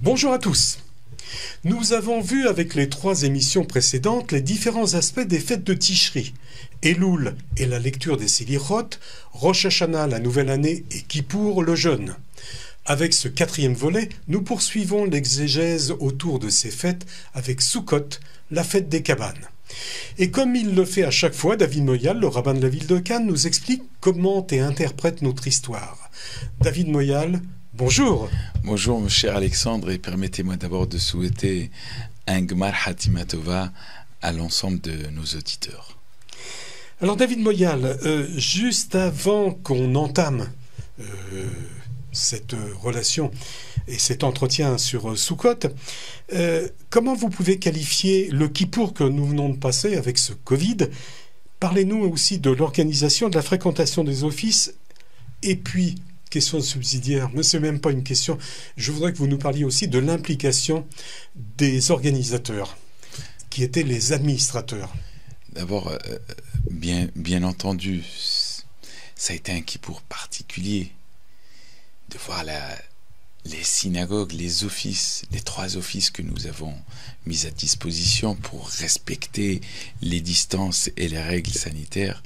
Bonjour à tous. Nous avons vu avec les 3 émissions précédentes les différents aspects des fêtes de Tishri, Elul et la lecture des Selichot, Rosh Hashanah la nouvelle année et Kippour le jeûne. Avec ce 4e volet, nous poursuivons l'exégèse autour de ces fêtes avec Sukkot, la fête des cabanes. Et comme il le fait à chaque fois, David Moyal, le rabbin de la ville de Cannes, nous explique comment et interprète notre histoire. David Moyal, bonjour. Bonjour mon cher Alexandre, et permettez-moi d'abord de souhaiter un Gmar Hatima Tova à l'ensemble de nos auditeurs. Alors David Moyal, juste avant qu'on entame cette relation et cet entretien sur Sukkot, comment vous pouvez qualifier le Kippour que nous venons de passer avec ce Covid? Parlez-nous aussi de l'organisation, de la fréquentation des offices, et puis, question subsidiaire, mais ce n'est même pas une question, je voudrais que vous nous parliez aussi de l'implication des organisateurs, qui étaient les administrateurs. D'abord, bien entendu, ça a été un Kippour particulier, de voir les synagogues, les offices, les 3 offices que nous avons mis à disposition pour respecter les distances et les règles sanitaires.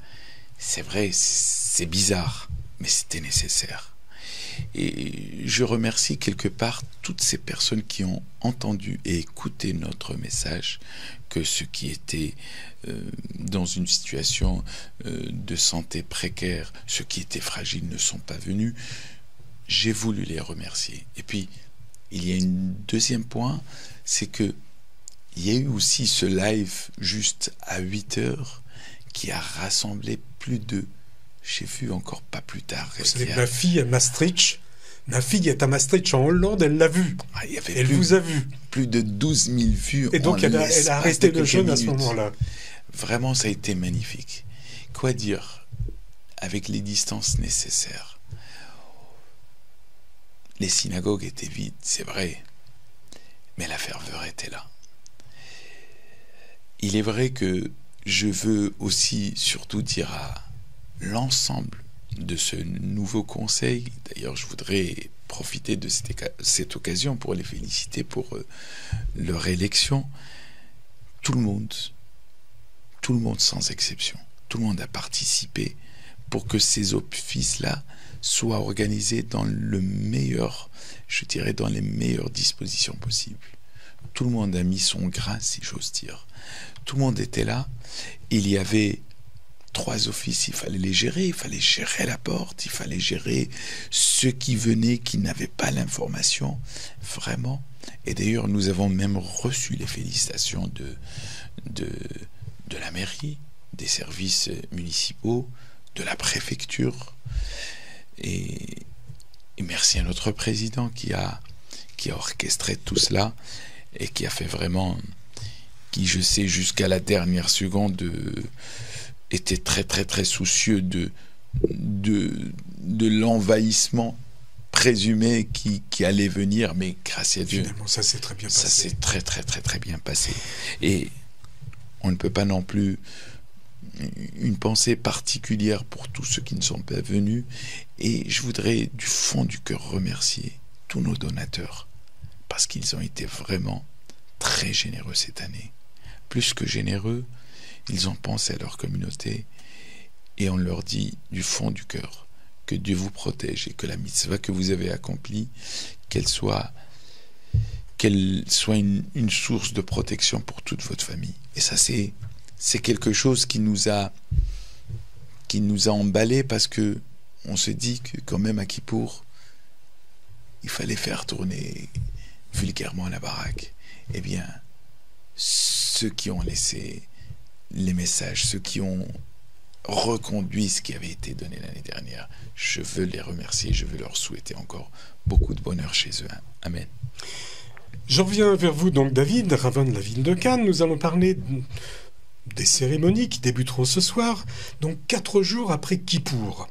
C'est vrai, c'est bizarre, mais c'était nécessaire. Et je remercie quelque part toutes ces personnes qui ont entendu et écouté notre message, que ceux qui étaient dans une situation de santé précaire, ceux qui étaient fragiles ne sont pas venus. J'ai voulu les remercier. Et puis, il y a un deuxième point, c'est que il y a eu aussi ce live juste à 8 heures qui a rassemblé plus de... J'ai vu encore pas plus tard. Vous savez, ma fille est à Maastricht en Hollande, elle l'a vu. Elle vous a vu. Plus de 12 000 vues. Et donc elle a arrêté le jeûne à ce moment-là. Vraiment, ça a été magnifique. Quoi dire? Avec les distances nécessaires. Les synagogues étaient vides, c'est vrai, mais la ferveur était là. Il est vrai que je veux aussi surtout dire à l'ensemble de ce nouveau conseil, d'ailleurs je voudrais profiter de cette occasion pour les féliciter pour leur élection, tout le monde sans exception, tout le monde a participé pour que ces offices-là soient organisés dans le meilleur, je dirais dans les meilleures dispositions possibles. Tout le monde a mis son grain, si j'ose dire. Tout le monde était là. Il y avait 3 offices, il fallait les gérer, il fallait gérer la porte, il fallait gérer ceux qui venaient, qui n'avaient pas l'information, vraiment. Et d'ailleurs, nous avons même reçu les félicitations de la mairie, des services municipaux, de la préfecture. Et merci à notre président qui a orchestré tout cela et qui a fait vraiment, qui je sais jusqu'à la dernière seconde était très soucieux de l'envahissement présumé qui allait venir, mais grâce à Dieu, finalement, ça s'est très bien passé. Ça s'est très bien passé. Et on ne peut pas non plus une pensée particulière pour tous ceux qui ne sont pas venus, et je voudrais du fond du cœur remercier tous nos donateurs parce qu'ils ont été vraiment très généreux cette année. Plus que généreux, ils ont pensé à leur communauté et on leur dit du fond du cœur que Dieu vous protège et que la mitzvah que vous avez accomplie, qu'elle soit une source de protection pour toute votre famille. Et ça, c'est quelque chose qui nous a emballé parce que on se dit que quand même à Kippour, il fallait faire tourner vulgairement la baraque. Eh bien, ceux qui ont laissé les messages, ceux qui ont reconduit ce qui avait été donné l'année dernière, je veux les remercier, je veux leur souhaiter encore beaucoup de bonheur chez eux. Amen. Je reviens vers vous donc David, rabbin de la ville de Cannes. Nous allons parler des cérémonies qui débuteront ce soir, donc 4 jours après Kippour.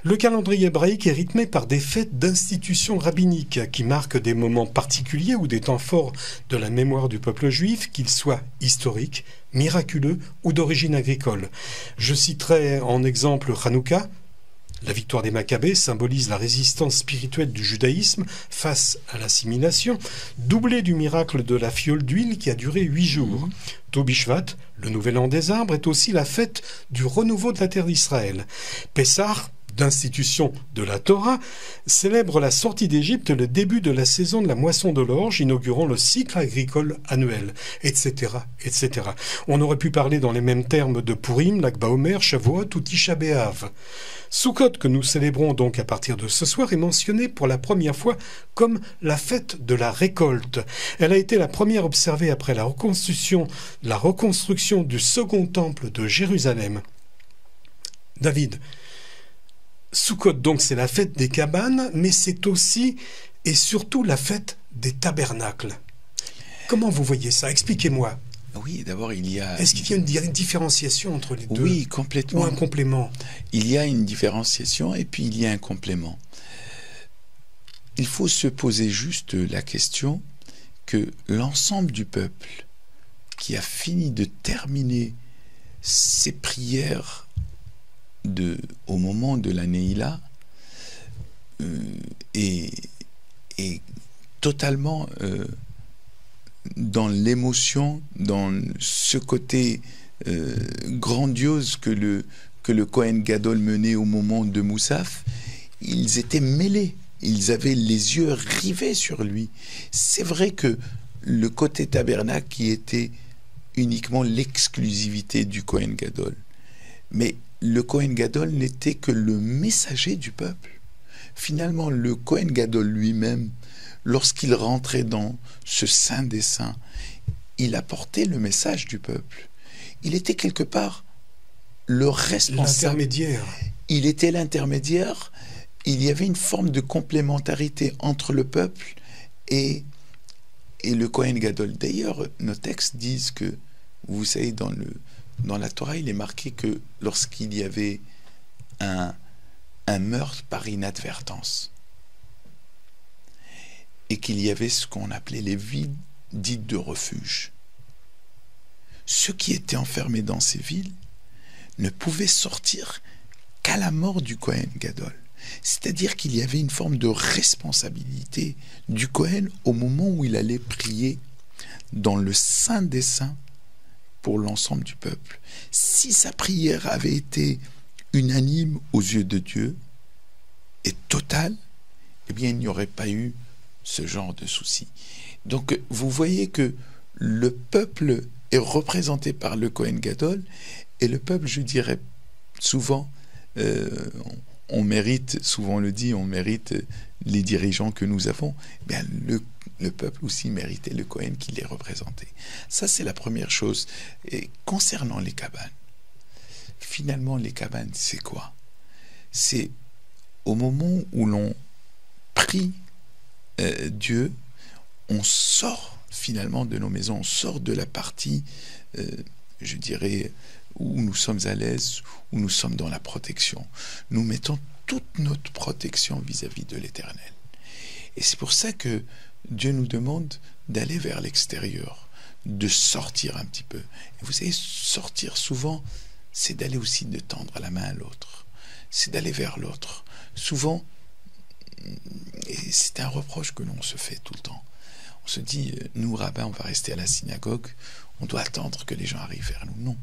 Le calendrier hébraïque est rythmé par des fêtes d'institutions rabbiniques qui marquent des moments particuliers ou des temps forts de la mémoire du peuple juif, qu'ils soient historiques, miraculeux ou d'origine agricole. Je citerai en exemple Hanouka, La victoire des Maccabées symbolise la résistance spirituelle du judaïsme face à l'assimilation, doublée du miracle de la fiole d'huile qui a duré 8 jours. Tobi Bishvat, le nouvel an des arbres, est aussi la fête du renouveau de la terre d'Israël. Pessah, d'institution de la Torah, célèbre la sortie d'Égypte et le début de la saison de la moisson de l'orge, inaugurant le cycle agricole annuel, etc., etc. On aurait pu parler dans les mêmes termes de Purim, Lag Baomer, Shavuot ou Tisha B'Av. Sukkot, que nous célébrons donc à partir de ce soir, est mentionnée pour la première fois comme la fête de la récolte. Elle a été la première observée après la reconstruction du second temple de Jérusalem. David, Sukkot, donc, c'est la fête des cabanes, mais c'est aussi et surtout la fête des tabernacles. Comment vous voyez ça? Expliquez-moi. Oui, d'abord, il y a... Est-ce qu'il y a une différenciation entre les deux? Oui, complètement. Ou un complément? Il y a une différenciation et puis il y a un complément. Il faut se poser juste la question que l'ensemble du peuple qui a fini de terminer ses prières au moment de la Neila est totalement dans l'émotion, dans ce côté grandiose que le Kohen Gadol menait au moment de Moussaf. Ils étaient mêlés, ils avaient les yeux rivés sur lui. C'est vrai que le côté tabernacle qui était uniquement l'exclusivité du Kohen Gadol, mais le Kohen Gadol n'était que le messager du peuple. Finalement, le Kohen Gadol lui-même, lorsqu'il rentrait dans ce Saint des Saints, il apportait le message du peuple. Il était quelque part le responsable. L'intermédiaire. Il était l'intermédiaire. Il y avait une forme de complémentarité entre le peuple et le Kohen Gadol. D'ailleurs, nos textes disent que, vous savez, dans la Torah, il est marqué que lorsqu'il y avait un meurtre par inadvertance et qu'il y avait ce qu'on appelait les villes dites de refuge, ceux qui étaient enfermés dans ces villes ne pouvaient sortir qu'à la mort du Kohen Gadol. C'est-à-dire qu'il y avait une forme de responsabilité du Kohen au moment où il allait prier dans le Saint des Saints pour l'ensemble du peuple. Si sa prière avait été unanime aux yeux de Dieu et totale, eh bien, il n'y aurait pas eu ce genre de souci. Donc, vous voyez que le peuple est représenté par le Kohen Gadol, et le peuple, je dirais, souvent, on mérite, souvent on le dit, on mérite les dirigeants que nous avons. Eh bien, le peuple aussi méritait le Kohen qui les représentait. Ça, c'est la première chose. Et concernant les cabanes, finalement, les cabanes, c'est quoi? C'est au moment où l'on prie Dieu, on sort finalement de nos maisons, on sort de la partie, je dirais, où nous sommes à l'aise, où nous sommes dans la protection. Nous mettons toute notre protection vis-à-vis de l'Éternel. Et c'est pour ça que Dieu nous demande d'aller vers l'extérieur, de sortir un petit peu. Et vous savez, sortir souvent, c'est d'aller aussi de tendre la main à l'autre. C'est d'aller vers l'autre. Souvent, et c'est un reproche que l'on se fait tout le temps. On se dit, nous, rabbins, on va rester à la synagogue, on doit attendre que les gens arrivent vers nous. Non.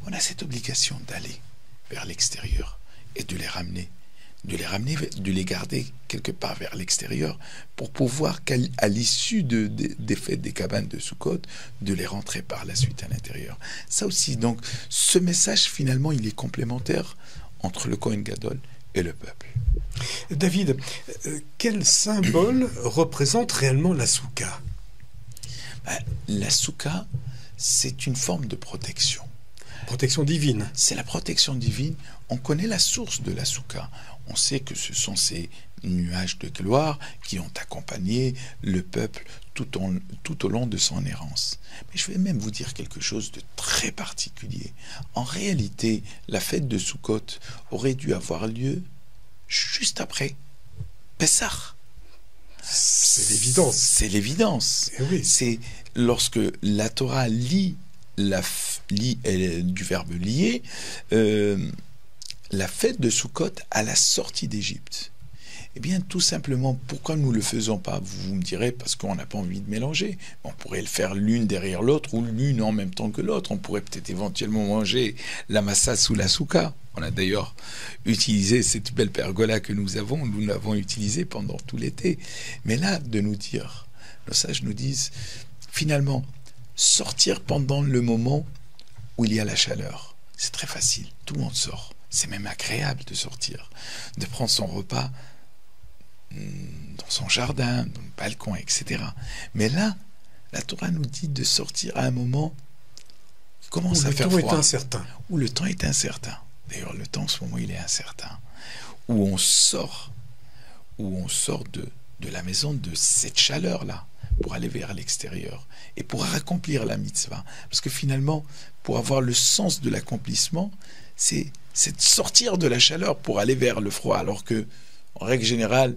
On a cette obligation d'aller vers l'extérieur et de les ramener, de les garder quelque part vers l'extérieur pour pouvoir, à l'issue des fêtes des cabanes de Sukkot, de les rentrer par la suite à l'intérieur. Ça aussi, donc, ce message, finalement, il est complémentaire entre le Kohen Gadol et le peuple. David, quel symbole représente réellement la soukha? La soukha, c'est une forme de protection. Protection divine. C'est la protection divine. On connaît la source de la soukha. On sait que ce sont ces nuages de gloire qui ont accompagné le peuple tout au long de son errance. Mais je vais même vous dire quelque chose de très particulier. En réalité, la fête de Sukkot aurait dû avoir lieu juste après Pessah. C'est l'évidence. C'est l'évidence. Oui. C'est lorsque la Torah lit du verbe lier, la fête de Sukkot à la sortie d'Égypte. Eh bien, tout simplement, pourquoi nous ne le faisons pas? Vous me direz, parce qu'on n'a pas envie de mélanger. On pourrait le faire l'une derrière l'autre ou l'une en même temps que l'autre. On pourrait peut-être éventuellement manger la massa sous la souka. On a d'ailleurs utilisé cette belle pergola que nous l'avons utilisée pendant tout l'été. Mais là, de nous dire, nos sages nous disent, finalement, sortir pendant le moment où il y a la chaleur, c'est très facile. Tout le monde sort. C'est même agréable de sortir, de prendre son repas dans son jardin, dans le balcon, etc. Mais là, la Torah nous dit de sortir à un moment qui commence à faire froid. Où le temps est incertain. Où le temps est incertain. D'ailleurs, le temps en ce moment, il est incertain. Où on sort de la maison de cette chaleur-là pour aller vers l'extérieur et pour accomplir la mitzvah. Parce que finalement, pour avoir le sens de l'accomplissement, c'est de sortir de la chaleur pour aller vers le froid. Alors que, en règle générale,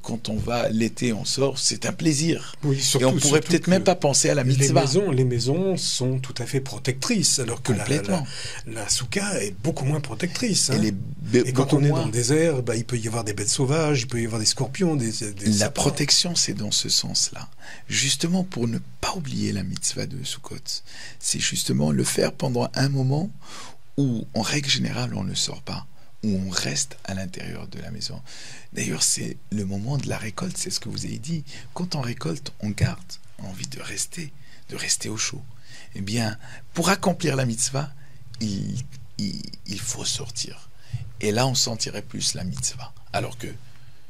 quand on va l'été, on sort, c'est un plaisir. Oui, surtout, et on pourrait peut-être même pas penser à la mitzvah. Les maisons sont tout à fait protectrices, alors que la souka est beaucoup moins protectrice. Hein. Et quand on est dans le désert, il peut y avoir des bêtes sauvages, il peut y avoir des scorpions, La protection, c'est dans ce sens-là. Justement, pour ne pas oublier la mitzvah de Sukkot. C'est justement le faire pendant un moment où, en règle générale, on ne sort pas, où on reste à l'intérieur de la maison. D'ailleurs, c'est le moment de la récolte, c'est ce que vous avez dit. Quand on récolte, on garde envie de rester au chaud. Eh bien, pour accomplir la mitzvah, il faut sortir. Et là, on sentirait plus la mitzvah. Alors que,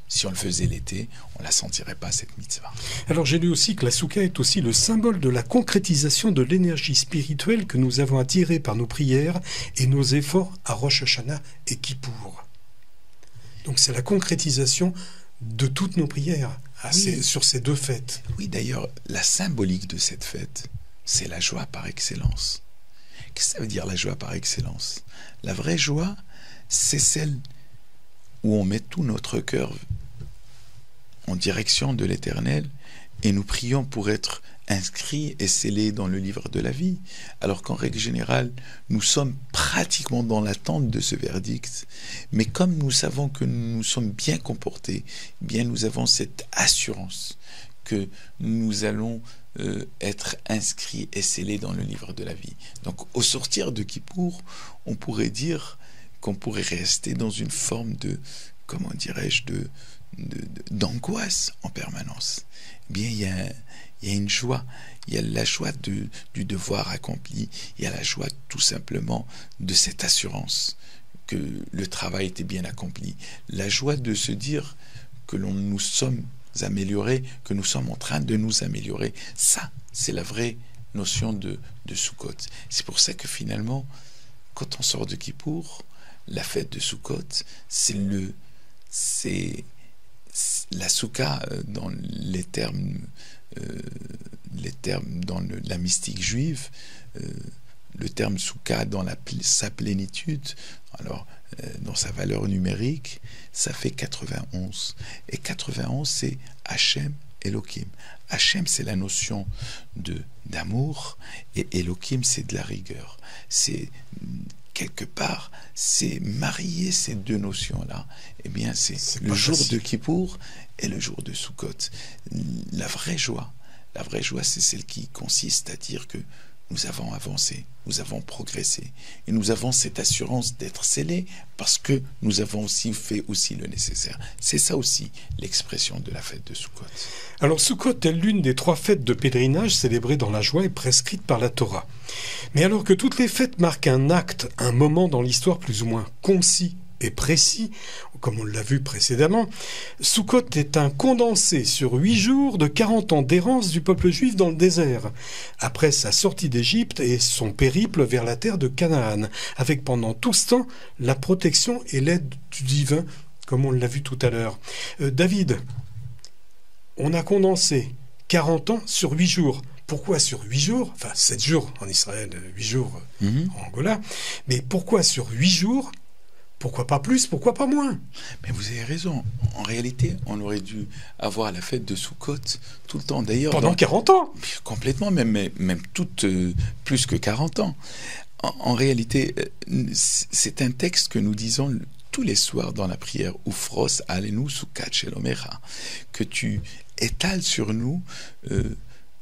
si on le faisait l'été, on ne la sentirait pas, cette mitzvah. Alors j'ai lu aussi que la souka est aussi le symbole de la concrétisation de l'énergie spirituelle que nous avons attirée par nos prières et nos efforts à Rosh Hashanah et Kippour. Donc c'est la concrétisation de toutes nos prières sur ces deux fêtes. Oui, d'ailleurs, la symbolique de cette fête, c'est la joie par excellence. Qu'est-ce que ça veut dire, la joie par excellence? La vraie joie, c'est celle où on met tout notre cœur en direction de l'Éternel et nous prions pour être inscrits et scellés dans le livre de la vie, alors qu'en règle générale, nous sommes pratiquement dans l'attente de ce verdict. Mais comme nous savons que nous sommes bien comportés, bien nous avons cette assurance que nous allons être inscrits et scellés dans le livre de la vie. Donc au sortir de Kippour, on pourrait dire qu'on pourrait rester dans une forme de, comment dirais-je, d'angoisse en permanence. Eh bien, il y a une joie. Il y a la joie du devoir accompli. Il y a la joie tout simplement de cette assurance que le travail était bien accompli. La joie de se dire que nous sommes améliorés, que nous sommes en train de nous améliorer. Ça, c'est la vraie notion de Sukkot. C'est pour ça que finalement, quand on sort de Kippour, la fête de Sukkot, c'est la souka dans les termes dans la mystique juive, le terme souka dans sa plénitude, alors dans sa valeur numérique, ça fait 91. Et 91, c'est Hachem Elohim. Hachem, c'est la notion d'amour, et Elohim, c'est de la rigueur. C'est quelque part, c'est marier ces deux notions-là. Eh bien, c'est le jour de Kippour et le jour de Sukkot. La vraie joie, c'est celle qui consiste à dire que nous avons avancé, nous avons progressé, et nous avons cette assurance d'être scellés parce que nous avons aussi fait le nécessaire. C'est ça aussi l'expression de la fête de Sukkot. Alors Sukkot est l'une des 3 fêtes de pèlerinage célébrées dans la joie et prescrites par la Torah. Mais alors que toutes les fêtes marquent un acte, un moment dans l'histoire plus ou moins concis et précis, comme on l'a vu précédemment, Sukkot est un condensé sur 8 jours de 40 ans d'errance du peuple juif dans le désert, après sa sortie d'Égypte et son périple vers la terre de Canaan, avec pendant tout ce temps la protection et l'aide du divin, comme on l'a vu tout à l'heure. David, on a condensé 40 ans sur 8 jours. Pourquoi sur 8 jours? Enfin, 7 jours en Israël, 8 jours en Angola. Mais pourquoi sur 8 jours? Pourquoi pas plus? Pourquoi pas moins? Mais vous avez raison. En réalité, on aurait dû avoir la fête de Sukkot tout le temps. D'ailleurs, pendant 40 ans. Complètement, même plus que 40 ans. En réalité, c'est un texte que nous disons tous les soirs dans la prière Ufros alenu sukat shelomecha, que tu étales sur nous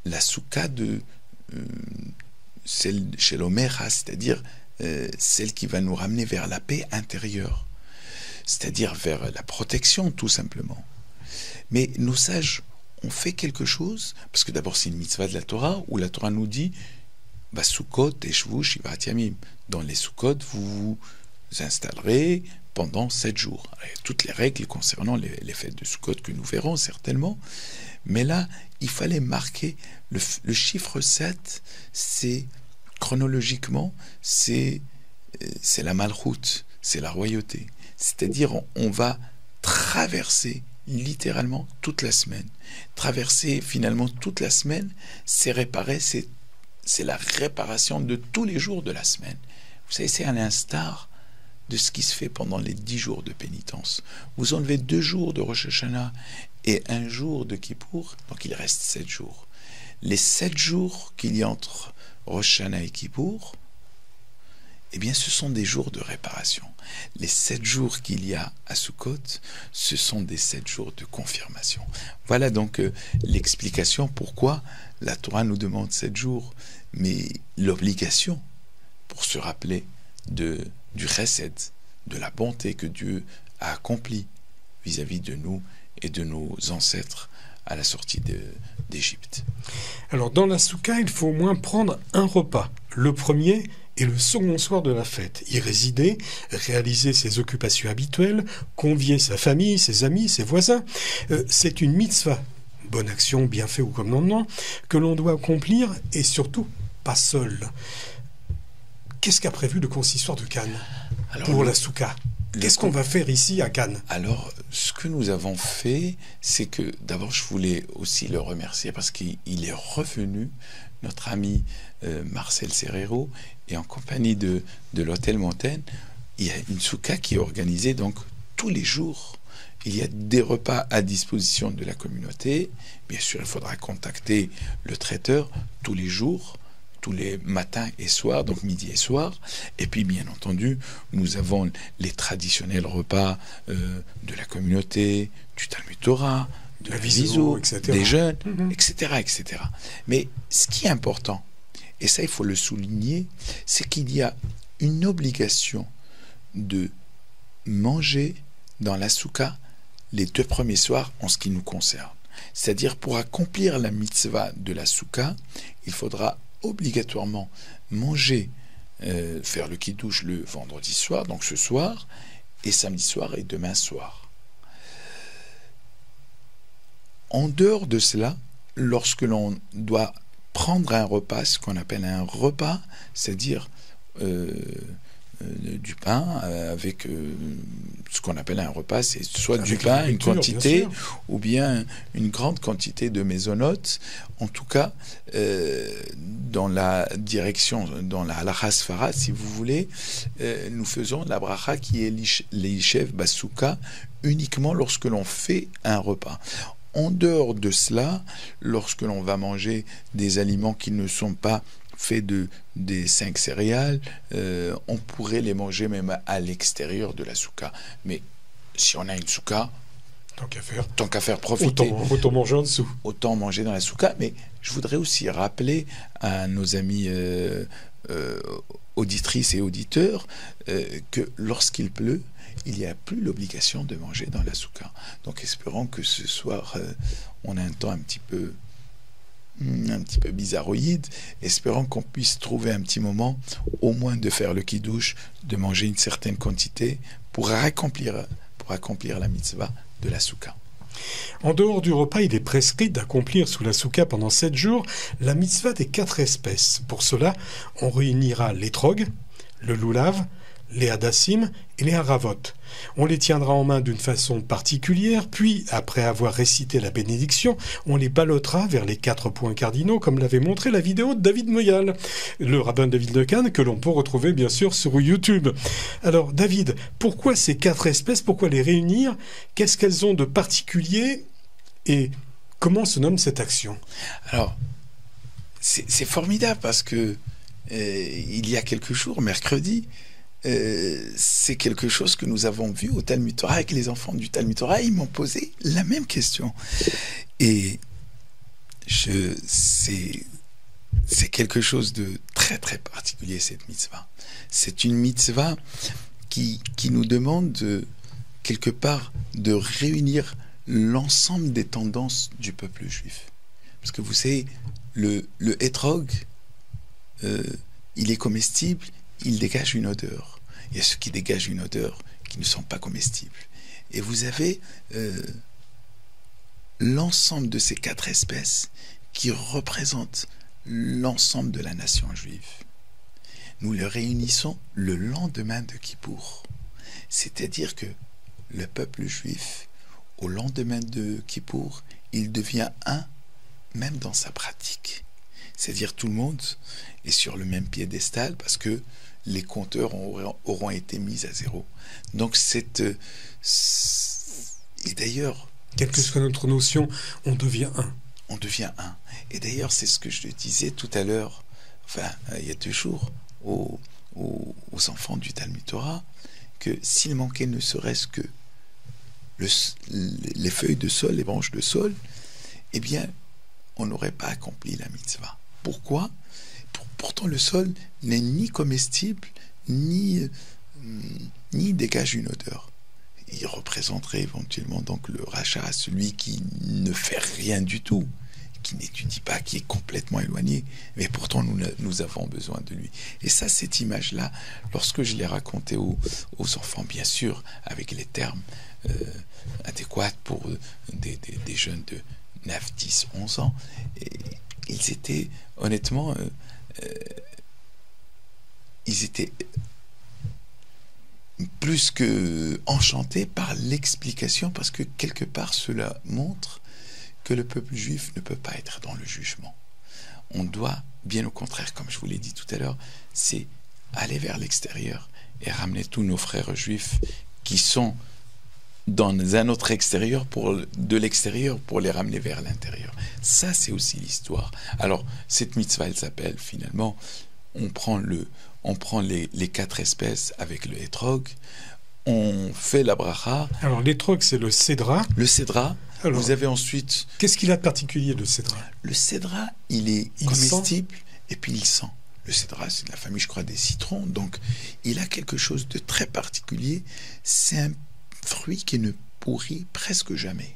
la souka de celle shelomecha, c'est-à-dire celle qui va nous ramener vers la paix intérieure, c'est-à-dire vers la protection tout simplement. Mais nos sages ont fait quelque chose, parce que d'abord c'est une mitzvah de la Torah, où la Torah nous dit Sukkot et Shvu Shivat Yamim. Dans les Sukkot, vous vous installerez pendant 7 jours. Alors, il y a toutes les règles concernant les fêtes de Sukkot que nous verrons certainement. Mais là, il fallait marquer le chiffre 7, c'est chronologiquement, c'est la malchoute, c'est la royauté. C'est-à-dire, on va traverser littéralement toute la semaine. Traverser finalement toute la semaine, c'est réparer, c'est la réparation de tous les jours de la semaine. Vous savez, c'est à l'instar de ce qui se fait pendant les 10 jours de pénitence. Vous enlevez 2 jours de Rosh Hashanah et 1 jour de Kippour, donc il reste 7 jours. Les 7 jours qu'il y a entre Rosh Hashanah et Kippour, eh bien, ce sont des jours de réparation. Les 7 jours qu'il y a à Sukkot, ce sont des 7 jours de confirmation. Voilà donc l'explication pourquoi la Torah nous demande 7 jours, mais l'obligation pour se rappeler du chesed, de la bonté que Dieu a accomplie vis-à-vis de nous et de nos ancêtres à la sortie d'Égypte. Alors, dans la souka, il faut au moins prendre un repas. Le premier et le second soir de la fête, y résider, réaliser ses occupations habituelles, convier sa famille, ses amis, ses voisins. C'est une mitzvah, bonne action, bienfait ou commandement, que l'on doit accomplir et surtout pas seul. Qu'est-ce qu'a prévu le consistoire de Cannes pour la souka? Qu'est-ce qu'on va faire ici à Cannes? Alors, ce que nous avons fait, c'est que d'abord je voulais aussi le remercier parce qu'il est revenu, notre ami Marcel Serrero, et en compagnie de l'Hôtel Montaigne, il y a une souka qui est organisée donc tous les jours. Il y a des repas à disposition de la communauté. Bien sûr, il faudra contacter le traiteur tous les jours, tous les matins et soirs, donc midi et soir. Et puis, bien entendu, nous avons les traditionnels repas de la communauté, du Talmud Torah, de la Viso, des jeunes, etc., etc. Mais ce qui est important, et ça il faut le souligner, c'est qu'il y a une obligation de manger dans la souka les 2 premiers soirs en ce qui nous concerne. C'est-à-dire, pour accomplir la mitzvah de la souka, il faudra obligatoirement manger, faire le kiddush le vendredi soir, donc ce soir, et samedi soir et demain soir. En dehors de cela, lorsque l'on doit prendre un repas, ce qu'on appelle un repas, c'est-à-dire du pain avec ce qu'on appelle un repas, c'est soit avec du pain, une quantité, ou bien une grande quantité de mésonotes. En tout cas, dans la direction, dans la halakha sfarad, si vous voulez, nous faisons la bracha qui est l'Ishev Basuka uniquement lorsque l'on fait un repas. En dehors de cela, lorsque l'on va manger des aliments qui ne sont pas faits des 5 céréales, on pourrait les manger même à l'extérieur de la souka. Mais si on a une souka, tant qu'à faire profiter. Autant manger en dessous. Autant manger dans la souka. Mais je voudrais aussi rappeler à nos amis auditrices et auditeurs que lorsqu'il pleut, il n'y a plus l'obligation de manger dans la souka. Donc espérons que ce soir, on a un temps un petit peu bizarroïde. Espérons qu'on puisse trouver un petit moment, au moins de faire le kiddush, de manger une certaine quantité pour accomplir la mitzvah de la souka. En dehors du repas, il est prescrit d'accomplir sous la souka pendant 7 jours la mitzvah des 4 espèces. Pour cela, on réunira l'étrog, le loulav, les hadassim et les haravot. On les tiendra en main d'une façon particulière, puis, après avoir récité la bénédiction, on les ballottera vers les 4 points cardinaux, comme l'avait montré la vidéo de David Moyal, le rabbin David de Cannes, que l'on peut retrouver bien sûr sur YouTube. Alors, David, pourquoi ces 4 espèces? Pourquoi les réunir? Qu'est-ce qu'elles ont de particulier? Et comment se nomme cette action? Alors, c'est formidable parce que il y a quelques jours, mercredi, c'est quelque chose que nous avons vu au Talmud Torah avec les enfants du Talmud Torah. Ils m'ont posé la même question. Et c'est quelque chose de très très particulier, cette mitzvah. C'est une mitzvah qui nous demande quelque part de réunir l'ensemble des tendances du peuple juif. Parce que vous savez, le hétrog, il est comestible, il dégage une odeur. Il y a ceux qui dégagent une odeur qui ne sont pas comestibles. Et vous avez l'ensemble de ces 4 espèces qui représentent l'ensemble de la nation juive. Nous les réunissons le lendemain de Kippour. C'est-à-dire que le peuple juif, au lendemain de Kippour, il devient un, même dans sa pratique. C'est-à-dire tout le monde est sur le même piédestal parce que les compteurs auront été mis à 0. Donc et d'ailleurs... Quelle que soit notre notion, on devient un. On devient un. Et d'ailleurs, c'est ce que je disais tout à l'heure, enfin, il y a 2 jours, aux enfants du Talmud Torah, que s'il manquait ne serait-ce que les feuilles de saule, les branches de saule, eh bien, on n'aurait pas accompli la mitzvah. Pourquoi ? Pourtant, le saule n'est ni comestible, ni dégage une odeur. Il représenterait éventuellement donc le rachat, celui qui ne fait rien du tout, qui n'étudie pas, qui est complètement éloigné, mais pourtant nous avons besoin de lui. Et ça, cette image-là, lorsque je l'ai racontée aux enfants, bien sûr, avec les termes adéquats pour des jeunes de 9, 10, 11 ans, et ils étaient honnêtement... ils étaient plus que enchantés par l'explication, parce que quelque part cela montre que le peuple juif ne peut pas être dans le jugement. On doit, bien au contraire, comme je vous l'ai dit tout à l'heure, c'est aller vers l'extérieur et ramener tous nos frères juifs qui sont dans un autre extérieur de l'extérieur pour les ramener vers l'intérieur. Ça, c'est aussi l'histoire. Alors, cette mitzvah, elle s'appelle finalement, on prend les 4 espèces avec le hétrog, on fait la bracha. Alors, l'hétrog, c'est le cédra. Le cédra. Alors, vous avez ensuite... Qu'est-ce qu'il a de particulier, le cédra ? Le cédra, il est comestible et puis il sent. Le cédra, c'est de la famille, je crois, des citrons. Donc, il a quelque chose de très particulier. C'est un fruit qui ne pourrit presque jamais.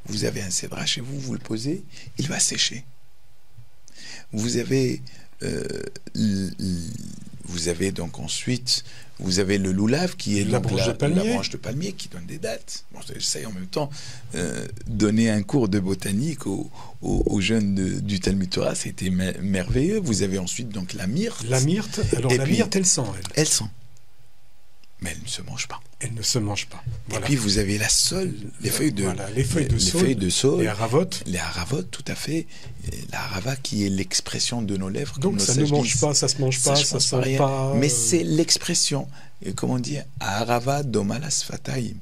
Vous avez un cédra chez vous, vous le posez, il va sécher. Vous avez donc ensuite, vous avez le loulav qui est la branche de palmier qui donne des dattes. Bon, j'essaie en même temps donner un cours de botanique aux jeunes du Talmud Torah, c'était merveilleux. Vous avez ensuite donc la myrte. La myrte, alors la myrte, elle sent, elle. Elle sent. Mais elle ne se mange pas. Elle ne se mange pas. Voilà. Et puis vous avez la sole, les feuilles de saule, les haravotes. Les haravotes, tout à fait. La harava qui est l'expression de nos lèvres. Donc ça ne mange pas, ça se mange pas, ça sent rien. Pas. Mais c'est l'expression. Et comme on dit, harava domalas fataim.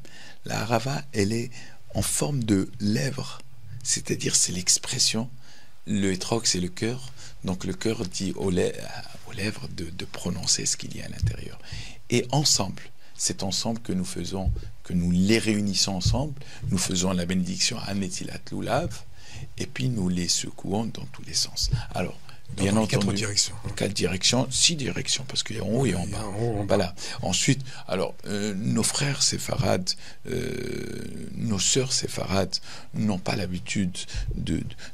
La harava, elle est en forme de lèvres. C'est-à-dire, c'est l'expression. Le hétrog, c'est le cœur. Donc le cœur dit aux lèvres de prononcer ce qu'il y a à l'intérieur. Et ensemble, c'est ensemble que nous faisons, que nous les réunissons ensemble, nous faisons la bénédiction à Netilat Lulav, et puis nous les secouons dans tous les sens. Alors, bien entendu, 4 directions. 4 directions, 6 directions, parce qu'il y a en haut et en bas. Voilà. Ensuite, alors, nos frères séfarades, nos sœurs séfarades n'ont pas l'habitude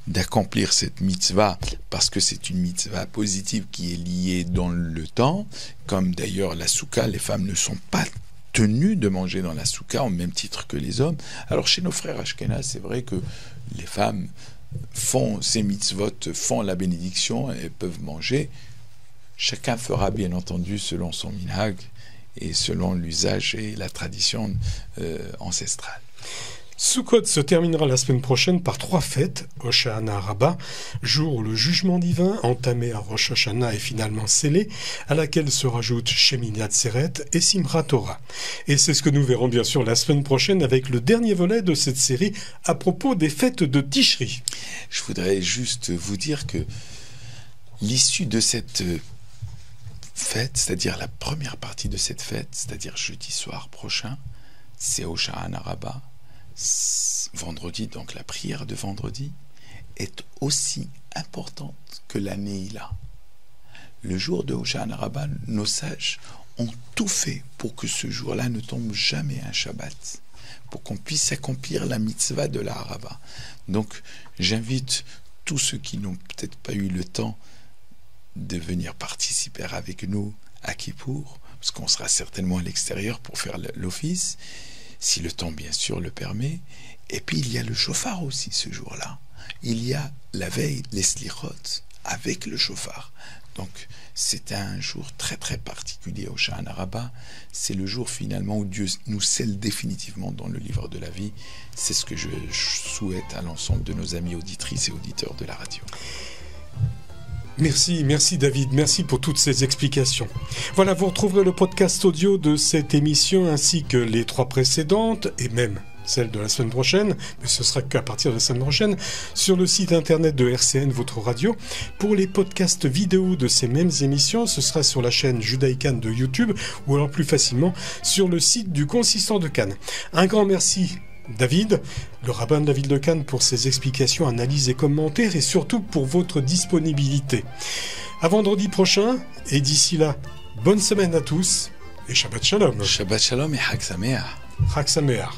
d'accomplir cette mitzvah, parce que c'est une mitzvah positive qui est liée dans le temps, comme d'ailleurs la soukha, les femmes ne sont pas tenues de manger dans la soukha au même titre que les hommes. Alors chez nos frères ashkénazes, c'est vrai que les femmes font ces mitzvot, font la bénédiction et peuvent manger. Chacun fera bien entendu selon son minhag et selon l'usage et la tradition ancestrale. Sukkot se terminera la semaine prochaine par 3 fêtes, Hoshana Rabbah, jour où le jugement divin, entamé à Rosh Hashanah, est finalement scellé, à laquelle se rajoutent Shemini Atzeret et Simchat Torah. Et c'est ce que nous verrons bien sûr la semaine prochaine avec le dernier volet de cette série à propos des fêtes de Tishri. Je voudrais juste vous dire que l'issue de cette fête, c'est-à-dire la première partie de cette fête, c'est-à-dire jeudi soir prochain, c'est Hosha'ana Rabbah. Vendredi, donc la prière de vendredi, est aussi importante que la Neila. Le jour de Hosha'ana Rabbah, nos sages ont tout fait pour que ce jour-là ne tombe jamais un Shabbat, pour qu'on puisse accomplir la mitzvah de la Harava. Donc, j'invite tous ceux qui n'ont peut-être pas eu le temps de venir participer avec nous à Kippour, parce qu'on sera certainement à l'extérieur pour faire l'office, si le temps bien sûr le permet. Et puis il y a le shofar aussi ce jour-là. Il y a la veille les slichot avec le shofar. Donc c'est un jour très très particulier au Hosha'ana Rabbah. C'est le jour finalement où Dieu nous scelle définitivement dans le livre de la vie. C'est ce que je souhaite à l'ensemble de nos amis auditrices et auditeurs de la radio. Merci David, merci pour toutes ces explications. Voilà, vous retrouverez le podcast audio de cette émission ainsi que les 3 précédentes et même celle de la semaine prochaine, mais ce sera qu'à partir de la semaine prochaine, sur le site internet de RCN, votre radio. Pour les podcasts vidéo de ces mêmes émissions, ce sera sur la chaîne Judaïkan de YouTube ou alors plus facilement sur le site du Consistoire de Cannes. Un grand merci David, le rabbin de la ville de Cannes, pour ses explications, analyses et commentaires et surtout pour votre disponibilité. À vendredi prochain et d'ici là, bonne semaine à tous et Shabbat Shalom. Shabbat Shalom et Chag Sameach. Chag Sameach.